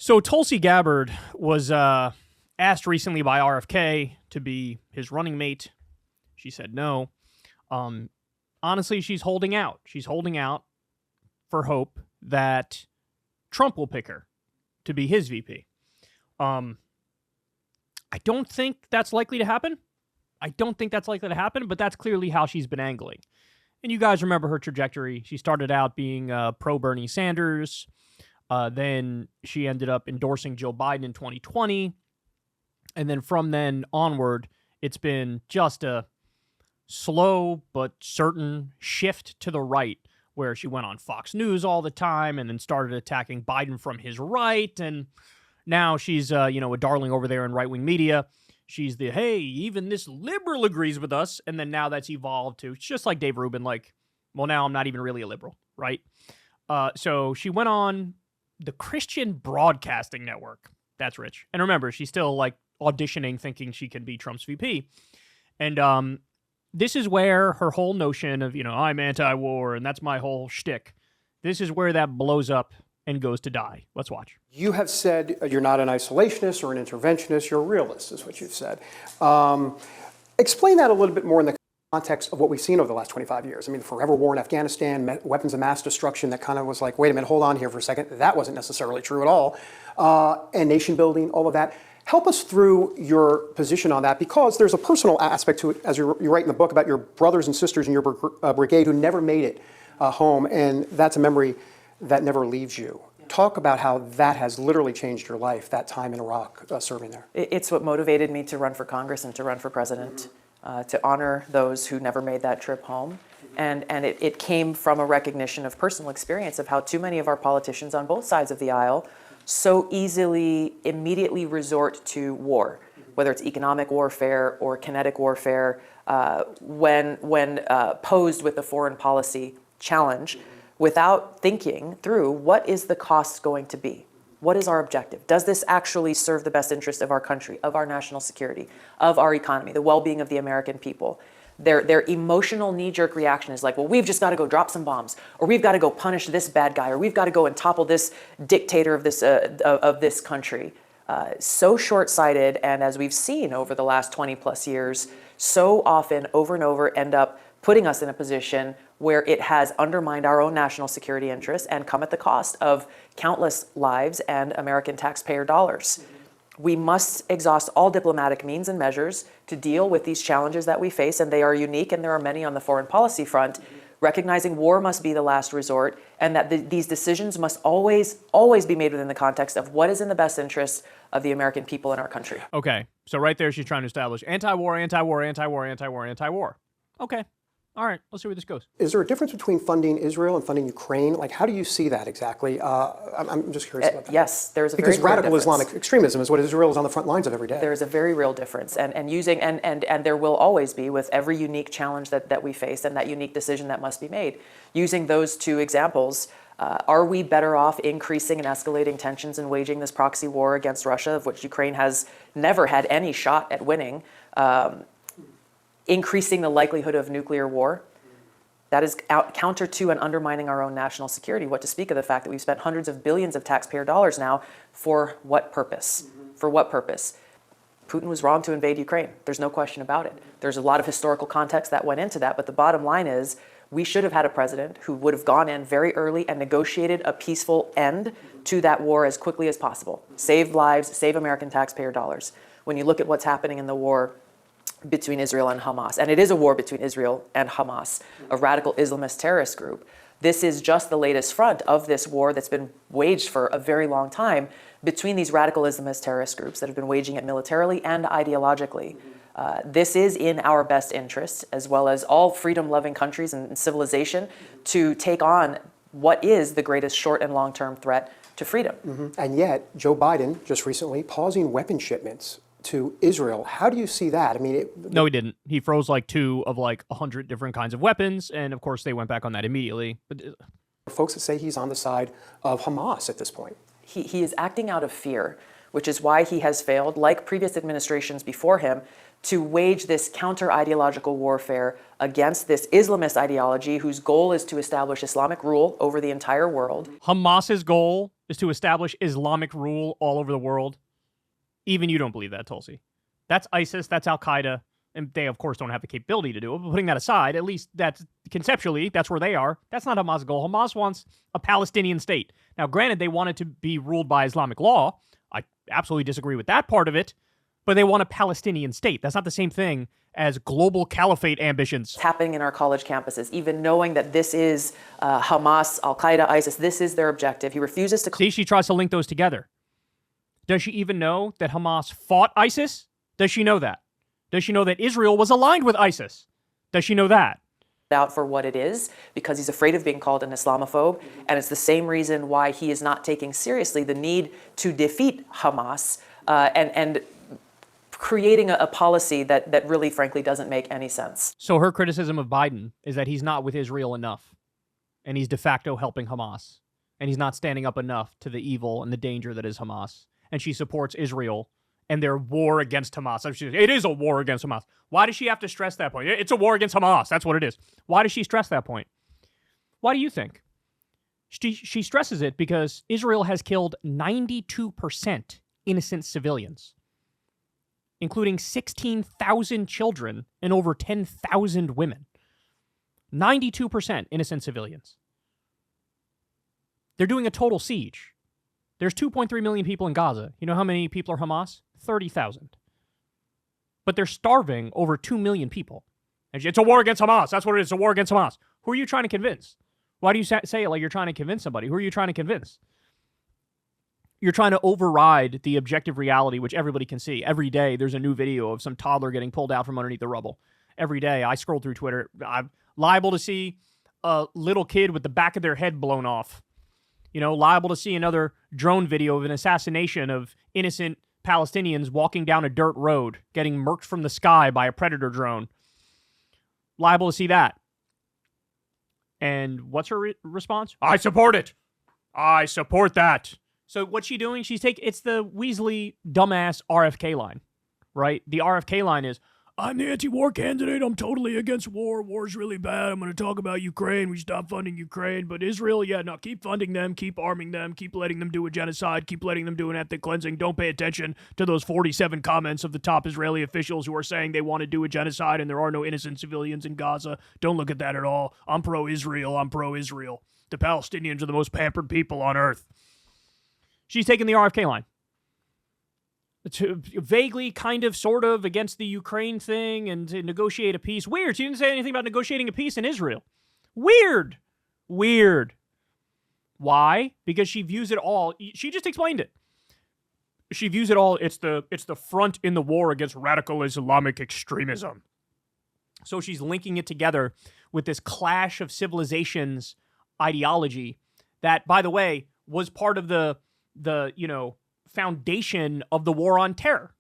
So Tulsi Gabbard was asked recently by RFK to be his running mate. She said no. Honestly, she's holding out. She's holding out for hope that Trump will pick her to be his VP. I don't think that's likely to happen. But that's clearly how she's been angling. And you guys remember her trajectory. She started out being pro-Bernie Sanders. Then she ended up endorsing Joe Biden in 2020. And then from then onward, it's been just a slow but certain shift to the right, where she went on Fox News all the time and then started attacking Biden from his right. And now she's, a darling over there in right-wing media. She's the, hey, even this liberal agrees with us. And then now that's evolved to, it's just like Dave Rubin, like, well, now I'm not even really a liberal, right? So she went on the Christian Broadcasting Network. That's rich. And remember, she's still like auditioning, thinking she can be Trump's VP. And this is where her whole notion of, I'm anti-war and that's my whole shtick. This is where that blows up and goes to die. Let's watch. You have said you're not an isolationist or an interventionist, you're a realist, is what you've said. Explain that a little bit more in the context of what we've seen over the last 25 years. I mean, the forever war in Afghanistan, weapons of mass destruction, that kind of was like, wait a minute, hold on here for a second. That wasn't necessarily true at all. And nation building, all of that. Help us through your position on that, because there's a personal aspect to it, as you write in the book, about your brothers and sisters in your brigade who never made it home, and that's a memory that never leaves you. Talk about how that has literally changed your life, that time in Iraq, serving there. It's what motivated me to run for Congress and to run for president, to honor those who never made that trip home. And it came from a recognition of personal experience of how too many of our politicians on both sides of the aisle so easily immediately resort to war, whether it's economic warfare or kinetic warfare, when posed with a foreign policy challenge, without thinking through what is the cost going to be? What is our objective? Does this actually serve the best interest of our country, of our national security, of our economy, the well-being of the American people? Their emotional knee-jerk reaction is like, well, we've just got to go drop some bombs, or we've got to go punish this bad guy, or we've got to go and topple this dictator of this country. So short-sighted, and as we've seen over the last 20 plus years, so often over and over end up putting us in a position where it has undermined our own national security interests and come at the cost of countless lives and American taxpayer dollars. We must exhaust all diplomatic means and measures to deal with these challenges that we face, and they are unique, and there are many on the foreign policy front, recognizing war must be the last resort, and that these decisions must always be made within the context of what is in the best interest of the American people in our country. Okay, so right there she's trying to establish anti-war, anti-war, anti-war, anti-war, anti-war. Okay. All right, let's see where this goes. Is there a difference between funding Israel and funding Ukraine? Like, how do you see that exactly? I'm just curious about that. Yes, there's a very because clear radical difference. Islamic extremism is what Israel is on the front lines of every day. There is a very real difference, and there will always be with every unique challenge that we face and that unique decision that must be made. Using those two examples, are we better off increasing and escalating tensions and waging this proxy war against Russia, of which Ukraine has never had any shot at winning? Increasing the likelihood of nuclear war. That is counter to and undermining our own national security. What to speak of the fact that we've spent hundreds of billions of taxpayer dollars now for what purpose? For what purpose? Putin was wrong to invade Ukraine. There's no question about it. There's a lot of historical context that went into that, but the bottom line is we should have had a president who would have gone in very early and negotiated a peaceful end to that war as quickly as possible. Save lives, save American taxpayer dollars. When you look at what's happening in the war between Israel and Hamas, and it is a war between Israel and Hamas, a radical Islamist terrorist group. This is just the latest front of this war that's been waged for a very long time between these radical Islamist terrorist groups that have been waging it militarily and ideologically. This is in our best interest, as well as all freedom-loving countries and civilization, to take on what is the greatest short and long-term threat to freedom. Mm-hmm. And yet, Joe Biden just recently pausing weapon shipments to Israel. How do you see that? I mean, no, he didn't. He froze like 2 of like 100 different kinds of weapons, and of course they went back on that immediately. But folks that say he's on the side of Hamas at this point. He is acting out of fear, which is why he has failed, like previous administrations before him, to wage this counter-ideological warfare against this Islamist ideology whose goal is to establish Islamic rule over the entire world. Hamas's goal is to establish Islamic rule all over the world. Even you don't believe that, Tulsi. That's ISIS, that's Al-Qaeda, and they, of course, don't have the capability to do it, but putting that aside, at least that's conceptually, that's where they are. That's not Hamas' goal. Hamas wants a Palestinian state. Now, granted, they want it to be ruled by Islamic law. I absolutely disagree with that part of it, but they want a Palestinian state. That's not the same thing as global caliphate ambitions. It's happening in our college campuses, even knowing that this is Hamas, Al-Qaeda, ISIS, this is their objective. He refuses to... See, she tries to link those together. Does she even know that Hamas fought ISIS? Does she know that? Does she know that Israel was aligned with ISIS? Does she know that? Out for what it is, because he's afraid of being called an Islamophobe, and it's the same reason why he is not taking seriously the need to defeat Hamas and creating a policy that really, frankly, doesn't make any sense. So her criticism of Biden is that he's not with Israel enough, and he's de facto helping Hamas, and he's not standing up enough to the evil and the danger that is Hamas, and she supports Israel and their war against Hamas. It is a war against Hamas. Why does she have to stress that point? It's a war against Hamas. That's what it is. Why does she stress that point? Why do you think? She stresses it because Israel has killed 92% innocent civilians, including 16,000 children and over 10,000 women. 92% innocent civilians. They're doing a total siege. There's 2.3 million people in Gaza. You know how many people are Hamas? 30,000. But they're starving over 2 million people. It's a war against Hamas. That's what it is. It's a war against Hamas. Who are you trying to convince? Why do you say it like you're trying to convince somebody? Who are you trying to convince? You're trying to override the objective reality, which everybody can see. Every day, there's a new video of some toddler getting pulled out from underneath the rubble. Every day, I scroll through Twitter. I'm liable to see a little kid with the back of their head blown off. Liable to see another drone video of an assassination of innocent Palestinians walking down a dirt road, getting murked from the sky by a predator drone. Liable to see that. And what's her response? I support it. I support that. So what's she doing? It's the Weasley dumbass RFK line, right? The RFK line is, I'm the anti-war candidate. I'm totally against war. War's really bad. I'm going to talk about Ukraine. We stop funding Ukraine. But Israel, keep funding them. Keep arming them. Keep letting them do a genocide. Keep letting them do an ethnic cleansing. Don't pay attention to those 47 comments of the top Israeli officials who are saying they want to do a genocide and there are no innocent civilians in Gaza. Don't look at that at all. I'm pro-Israel. I'm pro-Israel. The Palestinians are the most pampered people on earth. She's taking the RFK line. To vaguely, kind of, sort of, against the Ukraine thing and to negotiate a peace. Weird. She didn't say anything about negotiating a peace in Israel. Weird. Why? Because she views it all. She just explained it. She views it all. It's the front in the war against radical Islamic extremism. So she's linking it together with this clash of civilizations ideology that, by the way, was part of the foundation of the war on terror.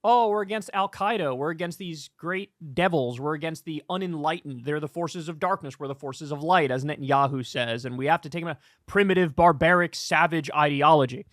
Oh, we're against Al-Qaeda. We're against these great devils. We're against the unenlightened. They're the forces of darkness. We're the forces of light, as Netanyahu says. And we have to take them a primitive, barbaric, savage ideology.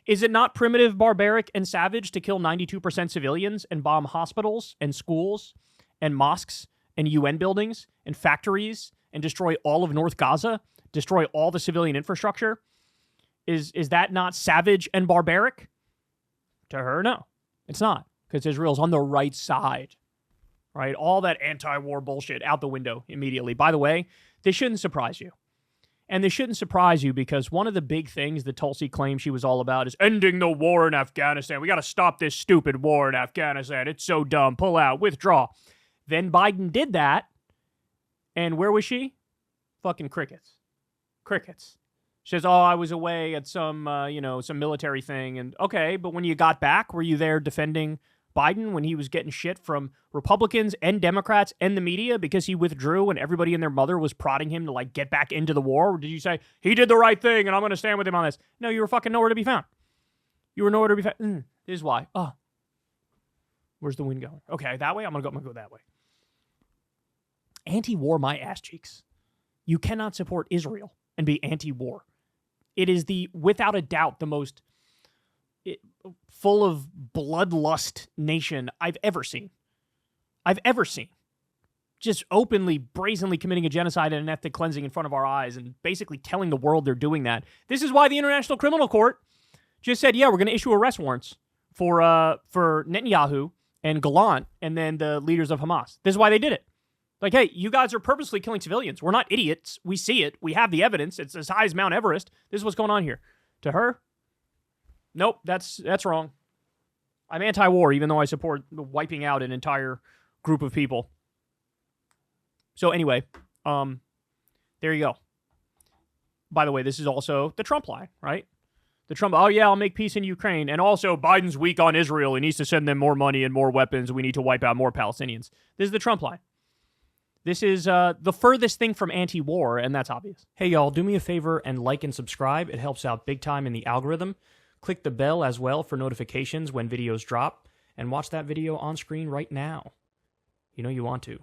Is it not primitive, barbaric, and savage to kill 92% civilians and bomb hospitals and schools and mosques and UN buildings and factories and destroy all of North Gaza? Destroy all the civilian infrastructure? Is that not savage and barbaric? To her, no. It's not, because Israel's on the right side, right? All that anti-war bullshit out the window immediately. By the way, this shouldn't surprise you. And this shouldn't surprise you because one of the big things that Tulsi claims she was all about is ending the war in Afghanistan. We got to stop this stupid war in Afghanistan. It's so dumb. Pull out. Withdraw. Then Biden did that. And where was she? Fucking crickets. Crickets. She says, I was away at some military thing. And okay, but when you got back, were you there defending Biden when he was getting shit from Republicans and Democrats and the media because he withdrew and everybody and their mother was prodding him to get back into the war? Or did you say, he did the right thing and I'm going to stand with him on this? No, you were fucking nowhere to be found. You were nowhere to be found. This is why. Where's the wind going? Okay, that way? I'm going to go that way. Anti-war my ass cheeks. You cannot support Israel and be anti-war. It is without a doubt, the most full of bloodlust nation I've ever seen. just openly, brazenly committing a genocide and an ethnic cleansing in front of our eyes and basically telling the world they're doing that. This is why the International Criminal Court just said, yeah, we're going to issue arrest warrants for Netanyahu and Gallant and then the leaders of Hamas. This is why they did it. Like, hey, you guys are purposely killing civilians. We're not idiots. We see it. We have the evidence. It's as high as Mount Everest. This is what's going on here. To her, nope, that's wrong. I'm anti-war, even though I support wiping out an entire group of people. So anyway, there you go. By the way, this is also the Trump line, right? The Trump, oh yeah, I'll make peace in Ukraine. And also, Biden's weak on Israel. He needs to send them more money and more weapons. We need to wipe out more Palestinians. This is the Trump line. This is the furthest thing from anti-war, and that's obvious. Hey, y'all, do me a favor and like and subscribe. It helps out big time in the algorithm. Click the bell as well for notifications when videos drop, and watch that video on screen right now. You know you want to.